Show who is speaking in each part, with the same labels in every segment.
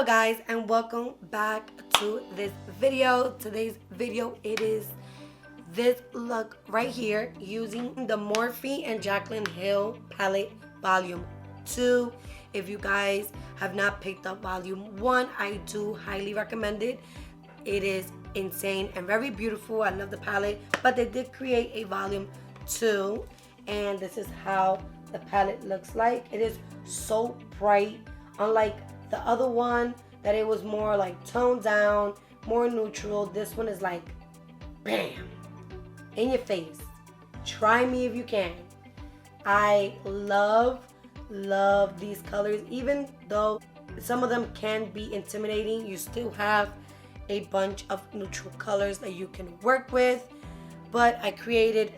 Speaker 1: Hello guys, and welcome back to this video. Today's video, it is this look right here using the Morphe and Jaclyn Hill palette volume 2. If you guys have not picked up volume 1, I do highly recommend it. It is insane and very beautiful. I love the palette, but they did create a volume 2, and this is how the palette looks like. It is so bright, unlike the other one that it was more like toned down, more neutral. This one is like bam, in your face. Try me if you can. I love these colors. Even though some of them can be intimidating, you still have a bunch of neutral colors that you can work with. But I created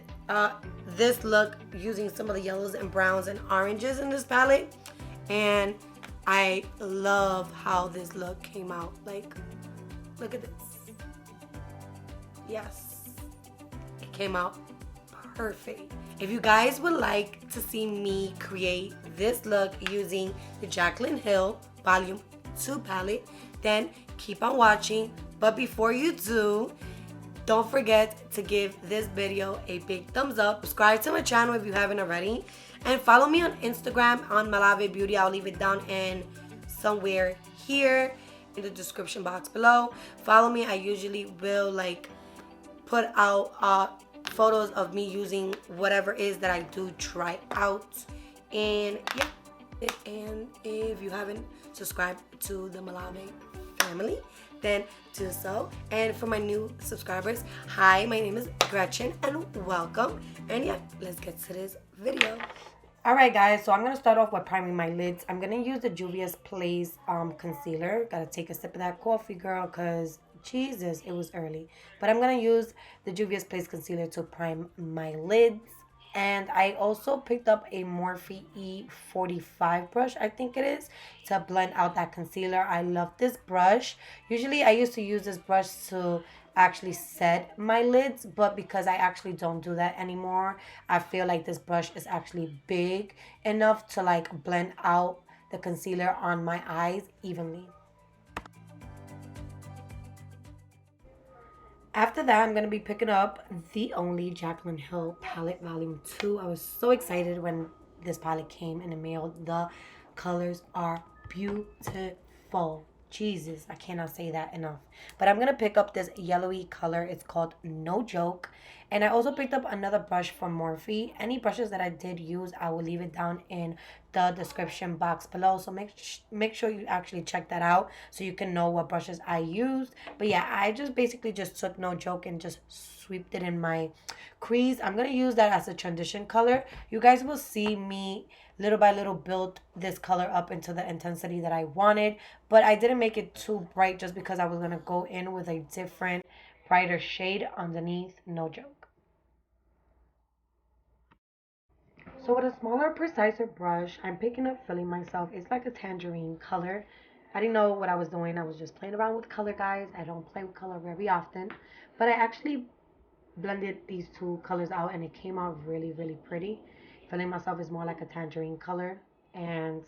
Speaker 1: this look using some of the yellows and browns and oranges in this palette, and I love how this look came out. Like, look at this. Yes, it came out perfect. If you guys would like to see me create this look using the Jaclyn Hill Volume 2 palette, then keep on watching. But before you do, don't forget to give this video a big thumbs up. Subscribe to my channel if you haven't already. And follow me on Instagram on Malavebeauty. I'll leave it down in somewhere here in the description box below. Follow me. I usually will like put out photos of me using whatever it is that I do try out. And yeah, and if you haven't subscribed to the Malave family, then do so. And for my new subscribers, hi, my name is Gretchen and welcome. And yeah, let's get to this video. Alright guys, so I'm going to start off with priming my lids. I'm going to use the Juvias Place concealer. Gotta take a sip of that coffee, girl, because Jesus, it was early. But I'm going to use the Juvias Place concealer to prime my lids. And I also picked up a Morphe E45 brush, I think it is, to blend out that concealer. I love this brush. Usually I used to use this brush to actually set my lids, but because I actually don't do that anymore, I feel like this brush is actually big enough to like blend out the concealer on my eyes evenly. After that, I'm going to be picking up the only Jaclyn Hill palette volume 2. I was so excited when this palette came in the mail. The colors are beautiful. Jesus, I cannot say that enough. But I'm going to pick up this yellowy color. It's called No Joke. And I also picked up another brush from Morphe. Any brushes that I did use, I will leave it down in the description box below. So make sure you actually check that out so you can know what brushes I used. But yeah, I just basically just took No Joke and just sweeped it in my crease. I'm going to use that as a transition color. You guys will see me little by little build this color up into the intensity that I wanted. But I didn't make it too bright just because I was going to go in with a different, brighter shade underneath No Joke. So with a smaller, preciser brush, I'm picking up Filling Myself. It's like a tangerine color. I didn't know what I was doing. I was just playing around with color, guys. I don't play with color very often. But I actually blended these two colors out and it came out really, really pretty. Filling Myself is more like a tangerine color, and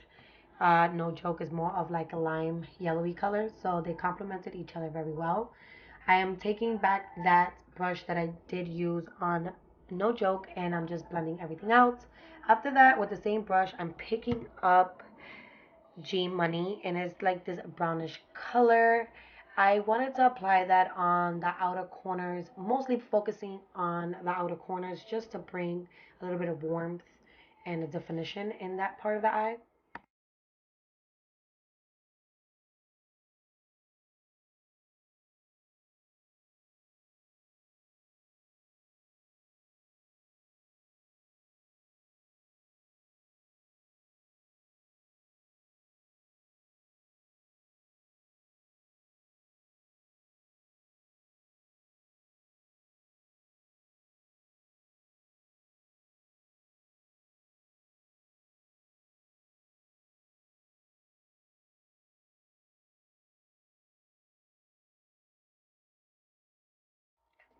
Speaker 1: No Joke is more of like a lime yellowy color. So they complemented each other very well. I am taking back that brush that I did use on No Joke, and I'm just blending everything out. After that, with the same brush, I'm picking up G Money, and it's like this brownish color. I wanted to apply that on the outer corners, mostly focusing on the outer corners, just to bring a little bit of warmth and a definition in that part of the eye.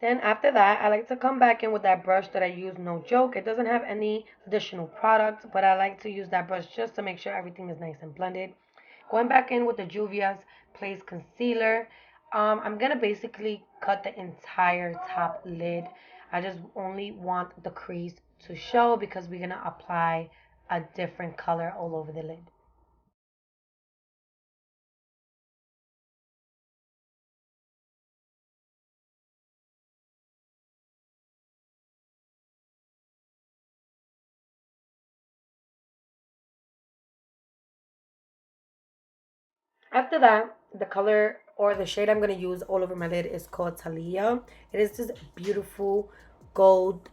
Speaker 1: Then after that, I like to come back in with that brush that I use No Joke. It doesn't have any additional products, but I like to use that brush just to make sure everything is nice and blended. Going back in with the Juvias Place concealer. I'm gonna basically cut the entire top lid. I just only want the crease to show because we're gonna apply a different color all over the lid. After that, the color or the shade I'm going to use all over my lid is called Talia. It is this beautiful gold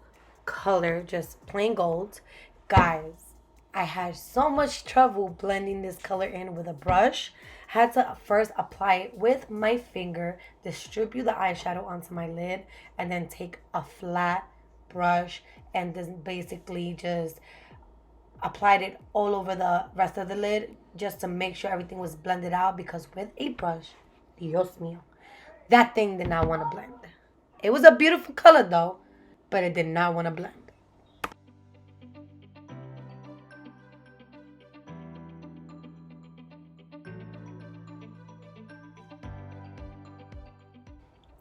Speaker 1: color, just plain gold. Guys, I had so much trouble blending this color in with a brush. Had to first apply it with my finger, distribute the eyeshadow onto my lid, and then take a flat brush and then basically just applied it all over the rest of the lid just to make sure everything was blended out, because with a brush, Dios mío, that thing did not want to blend. It was a beautiful color though, but it did not want to blend.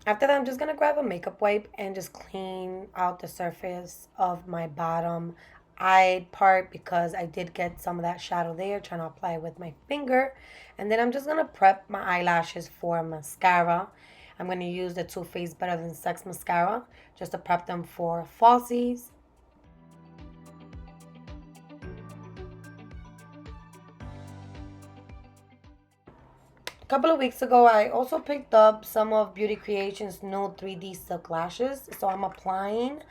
Speaker 1: After that, I'm just going to grab a makeup wipe and just clean out the surface of my bottom eye part, because I did get some of that shadow there trying to apply it with my finger. And then I'm just going to prep my eyelashes for mascara. I'm going to use the Too Faced Better Than Sex mascara just to prep them for falsies. A couple of weeks ago, I also picked up some of BeautyCreation's new 3D silk lashes. So I'm applying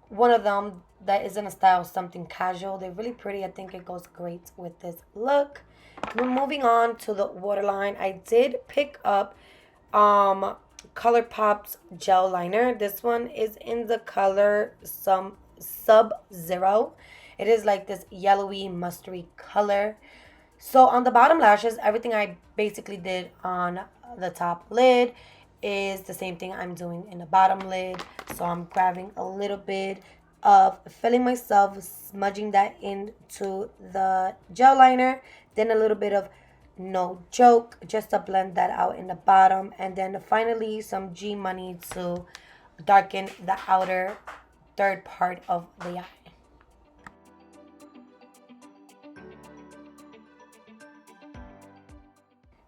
Speaker 1: one of them that is in a style of something casual. They're really pretty. I think it goes great with this look. We're moving on to the waterline. I did pick up Colourpop's gel liner. This one is in the color Subzero. It is like this yellowy mustardy color. So on the bottom lashes, everything I basically did on the top lid is the same thing I'm doing in the bottom lid. So I'm grabbing a little bit of filling myself, smudging that into the gel liner, then a little bit of No Joke just to blend that out in the bottom, and then finally some G Money to darken the outer third part of the eye.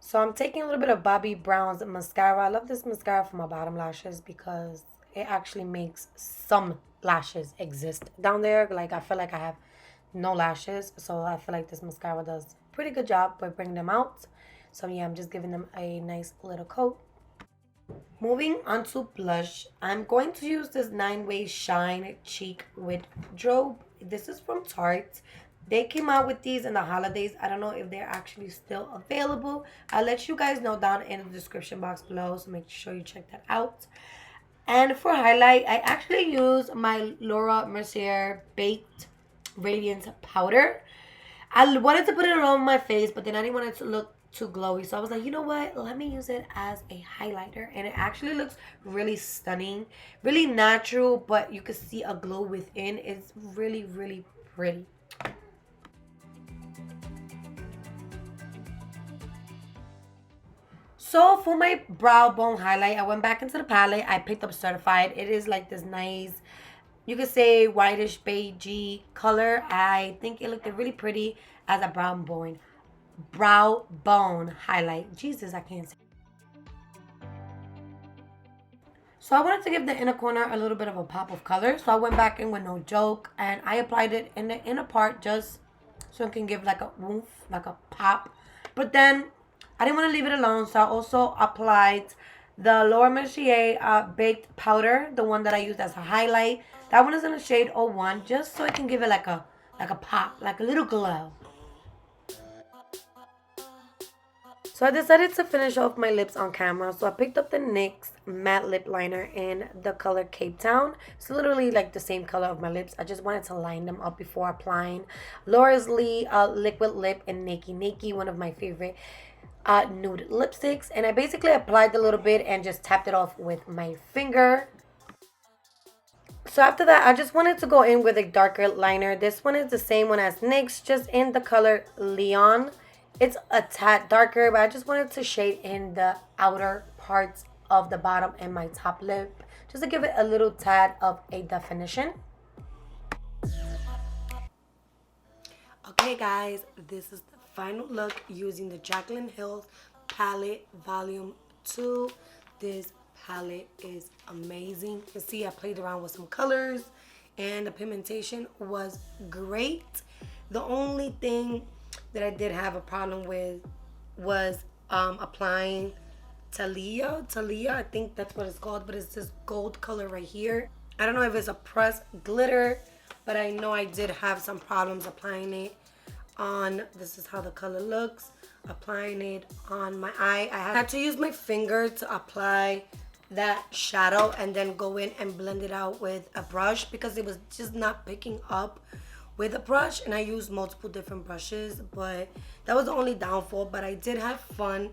Speaker 1: So I'm taking a little bit of Bobbi Brown's mascara. I love this mascara for my bottom lashes because it actually makes some lashes exist down there. Like, I feel like I have no lashes, so I feel like this mascara does a pretty good job by bringing them out. So yeah, I'm just giving them a nice little coat. Moving on to blush, I'm going to use this 9-Way Shine Cheek Wardrobe. This is from Tarte. They came out with these in the holidays. I don't know if they're actually still available. I'll let you guys know down in the description box below, so make sure you check that out. And for highlight, I actually use my Laura Mercier Baked Radiance Powder. I wanted to put it on my face, but then I didn't want it to look too glowy. So I was like, you know what? Let me use it as a highlighter. And it actually looks really stunning. Really natural, but you can see a glow within. It's really, really pretty. So for my brow bone highlight, I went back into the palette. I picked up Certified. It is like this nice, you could say whitish beigey color. I think it looked really pretty as a brow bone highlight. Jesus, I can't say. So I wanted to give the inner corner a little bit of a pop of color. So I went back in with No Joke and I applied it in the inner part just so it can give like a woof, like a pop. But then I didn't want to leave it alone, so I also applied the Laura Mercier baked powder, the one that I used as a highlight. That one is in the shade 01, just so it can give it like a pop, like a little glow. So I decided to finish off my lips on camera. So I picked up the NYX matte lip liner in the color Cape Town. It's literally like the same color of my lips. I just wanted to line them up before applying Laura's Lee liquid lip in Nakey Nakey, one of my favorite nude lipsticks. And I basically applied a little bit and just tapped it off with my finger. So after that, I just wanted to go in with a darker liner. This one is the same one as NYX, just in the color Leon. It's a tad darker, but I just wanted to shade in the outer parts of the bottom and my top lip, just to give it a little tad of a definition. Okay guys, this is the final look using the Jaclyn Hill palette volume 2. This palette is amazing. You can see I played around with some colors and the pigmentation was great. The only thing that I did have a problem with was applying Talia, I think that's what it's called, but it's this gold color right here. I don't know if it's a pressed glitter, but I know I did have some problems applying it on. This is how the color looks. Applying it on my eye. I had to use my finger to apply that shadow and then go in and blend it out with a brush because it was just not picking up with a brush, and I used multiple different brushes, but that was the only downfall. But I did have fun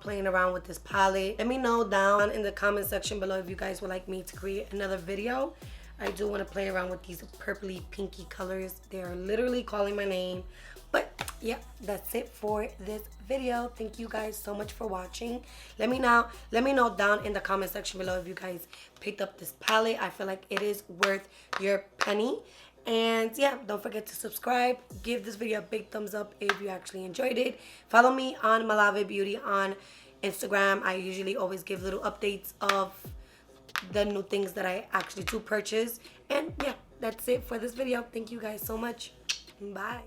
Speaker 1: playing around with this palette. Let me know down in the comment section below if you guys would like me to create another video. I do want to play around with these purpley pinky colors. They are literally calling my name. But yeah, that's it for this video. Thank you guys so much for watching. Let me know down in the comment section below if you guys picked up this palette. I feel like it is worth your penny. And yeah, don't forget to subscribe. Give this video a big thumbs up if you actually enjoyed it. Follow me on Malavebeauty on Instagram. I usually always give little updates of the new things that I actually do purchase. And yeah, that's it for this video. Thank you guys so much. Bye.